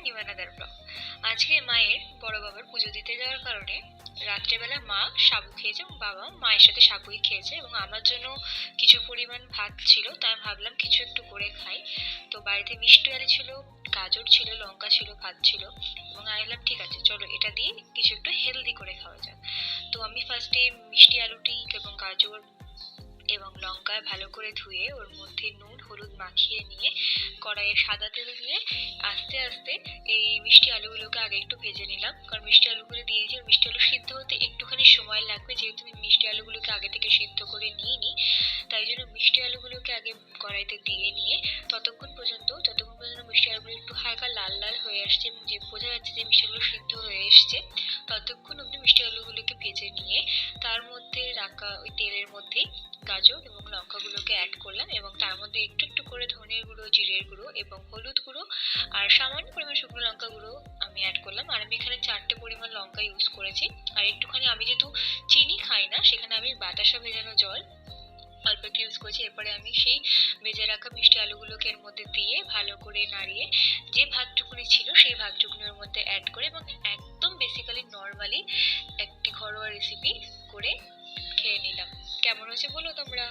নিমানাদার blog. আজকে মায়ের বড় বাবার পুজো দিতে যাওয়ার কারণে রাত্রেবেলা মা সাবু খেয়েছে এবং বাবা মায়ের সাথে সাবুই খেয়েছে, এবং আমার জন্য কিছু পরিমাণ ভাত ছিল, তাই ভাবলাম কিছু একটু করে খাই। তো বাড়িতে মিষ্টি আলু ছিল, গাজর ছিল, লঙ্কা ছিল, ভাত ছিল, এবং আমি ভাবলাম ঠিক আছে চলো এটা দিয়ে কিছু একটু হেলদি করে খাওয়া যাক। তো আমি ফার্স্টে মিষ্টি আলুটি এবং গাজর এবং লঙ্কা ভালো করে ধুয়ে ওর মধ্যে নুন হলুদ মাখিয়ে নিয়ে কড়াইয়ে সাদা তেল দিয়ে আস্তে আস্তে এই মিষ্টি আলুগুলোকে আগে একটু ভেজে নিলাম, কারণ মিষ্টি আলুগুলো দিয়েছি আর মিষ্টি আলু সিদ্ধ হতে একটুখানি সময় লাগবে, যেহেতু আমি মিষ্টি আলুগুলোকে আগে থেকে সিদ্ধ করে নিইনি। তাই জন্য মিষ্টি আলুগুলোকে আগে কড়াইতে দিয়ে নিয়ে যতক্ষণ পর্যন্ত মিষ্টি আলুগুলো একটু হালকা লাল লাল হয়ে আসছে এবং যে বোঝা যাচ্ছে যে মিষ্টি আলু সিদ্ধ হয়ে এসছে, ততক্ষণ অব্দি মিষ্টি আলুগুলোকে ভেজে নিয়ে তার মধ্যে রাখা ওই তেলের মধ্যেই গাজর এবং লঙ্কাগুলোকে অ্যাড করলাম, এবং তার মধ্যে একটু একটু করে ধনের গুঁড়ো, জিরের গুঁড়ো এবং হলুদ গুঁড়ো আর সামান্য পরিমাণ শুকনো লঙ্কা গুঁড়ো আমি অ্যাড করলাম। আর আমি এখানে 4টে পরিমাণ লঙ্কা ইউজ করেছি। আর একটুখানি, আমি যেহেতু চিনি খাই না, সেখানে আমি বাতাসা ভেজানো জল অল্প একটু ইউজ করেছি। এরপরে আমি সেই ভেজে রাখা মিষ্টি আলুগুলোকে এর মধ্যে দিয়ে ভালো করে নাড়িয়ে যে ভাতটুকুনি ছিল সেই ভাতটুকুনি ওর মধ্যে অ্যাড করে এবং একদম বেসিক্যালি নর্মালি একটি ঘরোয়া রেসিপি করে খেয়ে নিলাম। কেমন হয়েছে বলো তোমরা।